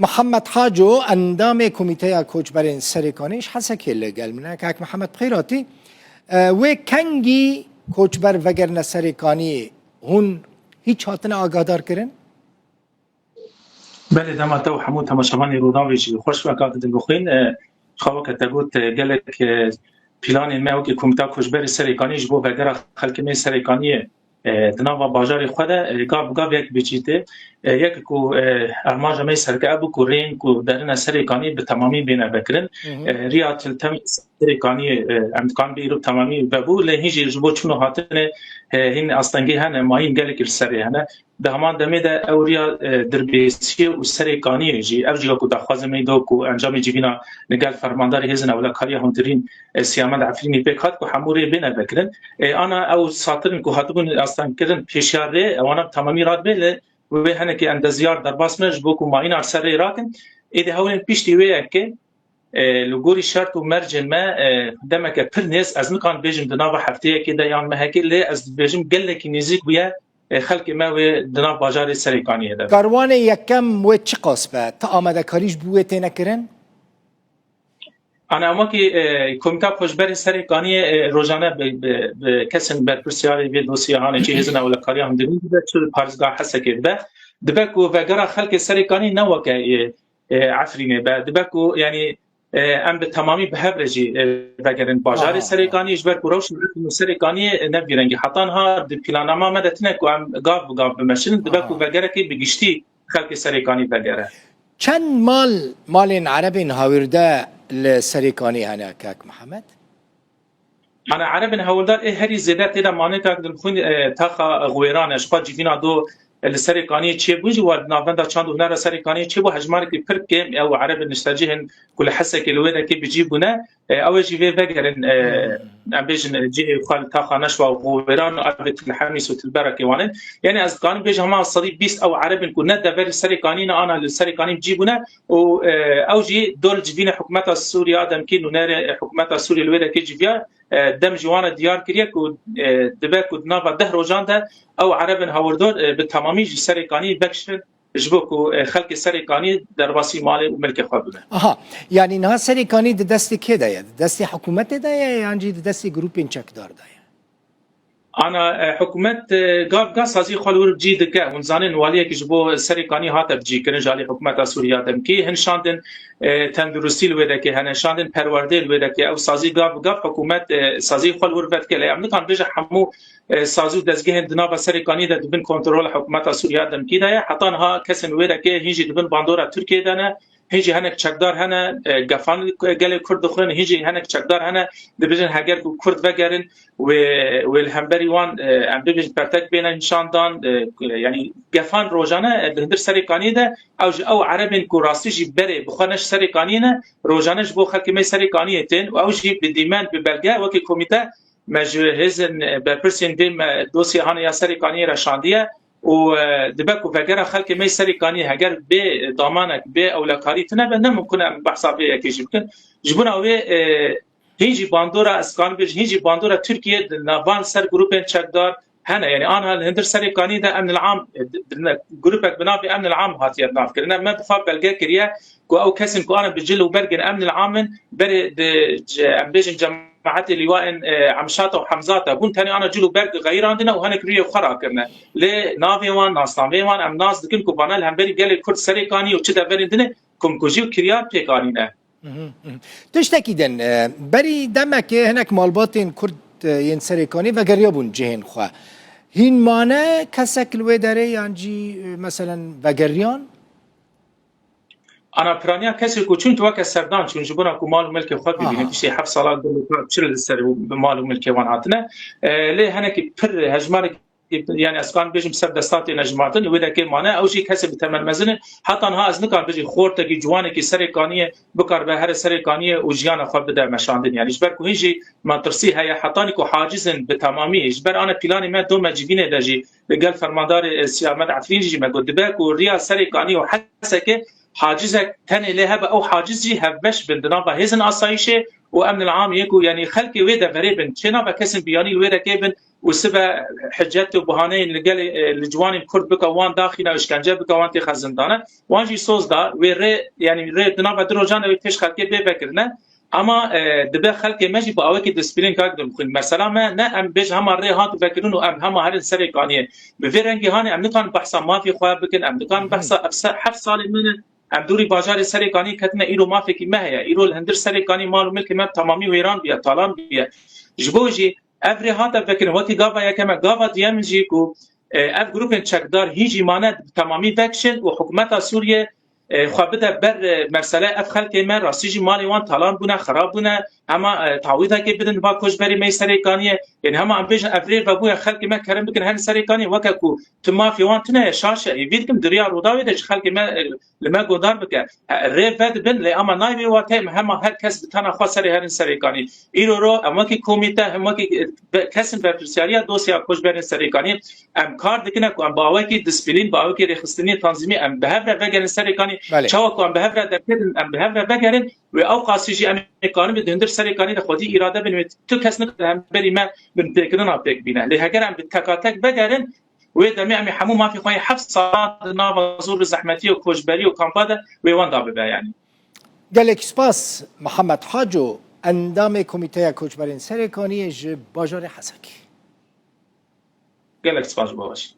محمد حاجو اندام کمیته کوچبرین سریکانیش حسا کل گل منه که محمد بخیراتی و کنگی کوچبر وگرن سریکانی هون هیچ هاتن آگادار کرن؟ بله دم تو حمود تماشاگران روداویجی خوش وقت دل بخوین خواه که تگوت گلک پیلان ما که کمیته کوچبر سریکانیش بو وگر خلک می سریکانیه دنوا باجاری خود گاب یک بچیته یک کو ارماج می سرکه ابو کورین کو درن سریکانی به تمامی بینه بکرن ریات تم سریکانی امکان بیرو تمامی ببو لهیجی جبو چونو هاتن هین استنگی هن ماین گلک سری هن به همان دمه ده اوریا دربیسی و سریکانی جی افجی کو دخواز می دو کو انجام جیبینا نگال فرماندار هزن اولا کاریا هندرین سیامد عفرینی بکات کو حموری بینه بکرن انا او ساترن کو هاتبون استان کردن پیشیاره وانا تمامی راد بله و به هنه که اندزیار در باس مج بو کو ماین ارسر راکن ایده هولن پیشتی وی که لغوری شرط و مرجن ما دمک پرنس از مکان بیجم دناو هفته که دیان مهکل از بیجم گلکی نزیک بیا خلق ما و دناو بازار سریکانیه ده کاروان یکم و چه قصبه تا آمده کاریش بوته نکرن؟ انا اما که کمیته کوچبر سریکانی روزانه به کسن برپرسیاری به دوسیه‌هان چه هزن اول کاری هم دنید به چه پارزگاه حس کرده دبکو وگر خلق سریکانی نوکه عفرینه به دبکو یعنی ام به تمامی به هبرجی وگرن بازار سریکانی اجبر کوروش سریکانی نبیرنگی حتی ها د پلاننامه مدتنه کو ام گاب بمشن دبکو وگر کی بگشتی خلق سریکانی وگره چند مال عرب هاورده لسریکانی هنه کاک محمد؟ انا عرب هولدار هری زیاده تیدا مانه که دلخون تاخا غویران اشقا جیفینا دو السريكانيه تشي بوجي ورد نافندا تشاندو نارا سريكانيه تشي بو هجمارك بيركيم او عرب نستجيهن كل حسك الويدا كي بيجيبونا او جي في فغرن ام بيجن جي خال تاخا نشوا وغويران ابت الحميس وتلبركه وان يعني از قانون بيج هما الصديق بيست او عرب كنا دبر السريكانين انا السريكانيه بيجيبونا او جي دور جبينا حكومه السوريا ادم كي نار حكومه السوريا الويدا كي جيفيا دم جوانا ديار كريك ودبك ودنافا ده روجاندا او عرب هاوردور بالتمامي سريكاني بكشن جبوكو خلق سريكاني درباسي مال وملك خود اها يعني انها سريكاني دستي كده دستي حكومت ده يعني دستي جروبين تشك دار ده انا حكومت قاب سازي خلور جي دكه ونزانن واليه كجبو سريكاني هات بجي كن جالي حكومت سوريا دم كي هنشاندن تندرستي الودكي هنشاندن پرورده الودكي او سازي قاب حكومت سازي خلور ودكه امن كان بيج حمو سازو دزگه دناوا سريكاني ده دبن كنترول حكومت سوريا دم كي ده حتى ها كسن ودكي هيجي دبن باندورا تركيا دنا هيجي هنك چقدار هنا گفان گله کرد خورن هيجي هنك چقدار هنا دبجن هاگر کرد وگرن و الهمبري وان ام بيج پرتك بين نشاندان يعني گفان روزانه در سريكاني ده او عربن کو راستي بره بخنش سريكاني نه روزانه بو خلک می سريكاني تن او جي بديمان ببلغه وكي كوميته مجهزن بپرسين دم دوسي هان يا سريكاني رشانديه و دبکو وگر خلک می سريكاني هگر به ضمانك به اولکاری تنه به نممکنه بحثا به یکیش بکن جبنا و هیچ باندورا اسکان بیج هیچ باندورا ترکیه نوان سر گروپن چقدار هنا يعني انا الهندر سريكاني ده امن العام جروبك بنافي امن العام هاتي بناف كنا ما بخاف بلقى كريا او كسن كو انا بجل وبرجن امن العام بر ام بيجن جماعات اللواء عمشاته وحمزاته بون ثاني انا جلو برج غير عندنا وهنا كريه وخرا كنا لي نافي وان ناس نافي وان ام ناس دكن كو بانال هم بري قال كرد سريكاني وكذا برندنا كم كوجي وكريات بيكانينا تشتكيدن بري دمك هناك مالباتين كرد ين سريكاني وگريابون جهن خو هين مانه كسك الوداري يعني مثلا وگريان انا برانيا كسر كوچون تو كسردان چون جبنا کو مال ملك خود ببینیم شي 7 سال چل سر مال ملك وان هاتنه له هنك پر هجمار يعني اسكان بيجم سر دستات نجماتن ودا كي معناه او شيء كسب تمرمزن حتى انها از نكان بيجي خورته كي جوانه كي سريكانيه بكر به هر سريكانيه وجيانا خد بدا مشاندن يعني اجبر كو هيجي ما ترسي هي حتى كو حاجزن بتمامي اجبر انا بلاني ما دو مجبينه دجي قال فرماندار سيامد عفريجي ما قد باك وريا سريكانيه وحسكه حاجزك تاني لها او حاجزي هبش بندنا هزن اسايشه وامن العام يكو يعني خلق ويدا فريبن شنا بكسن بياني الويدا كيبن وسبا حجت وبهانه لقال الجوان الكرد بك وان داخلنا اشكنجه بك وان تخزندانه وانجي سوز دا ويري يعني ري دنا بدروجان ويفش خلق بفكرنا اما دبه خلق ماجي باوكي ديسبلين كاك مثلا ما نا ام بيج هم ري هات فكرون ام هم هر سري قانيه بفرنجي هاني ام نكان بحث ما في خواب بكن ام نكان بحث 7 سال من ام دوری بازار سرکانی کتنه ایرو ما فکر مهیا ایرو الهندر سرکانی مال ملک ما تمامی ویران بیا طالان بیا جبوجی افری هات فکر وقتی گاوا یکم گاوا دیام جی کو اف گروپ چکدار هیچ مانه تمامی فکشن و حکومت سوریه خوابده بر مسئله اف خلک ما راستیجی مالی وان طالان بونه خراب بونه اما تعویضا که بدن با کوچبری می سرکانیه یعنی هم ام بیش افری و بو خلک ما کرم بکن هر سرکانی وککو تما فی وان تنه شاشه ویدکم دریا روداوی ده خلک ما لما گودار بکه ری فد بن لی اما نایوی واتم هم هر کس بتنا خاص سری هر سرکانی ایرو رو اما کی کمیته هم کی کسن بفرسیاریا دوسیا کوچبری سرکانی ام کار دکنه کو ام باوی کی دیسپلین باوی کی رخصتنی تنظیمی ام به هر وگن سرکانی چاو کو ام به هر دکتن ام به هر وگن و اوقاسیجی ام قانون بدندر سرکانی ده خودی اراده بنویت تو کس نکدهم بری ما من فکرنا بک بینه لهگر ام بتکاتک بگرن و دمی ام همو ما فی خوای 7 ساعت ناوزور زحمتی و کوچبری و کامپاده و وان دابه یعنی گلک سپاس محمد حاجو اندام کمیته کوچبرین سرکانی ج باجار حسکی گلک سپاس باش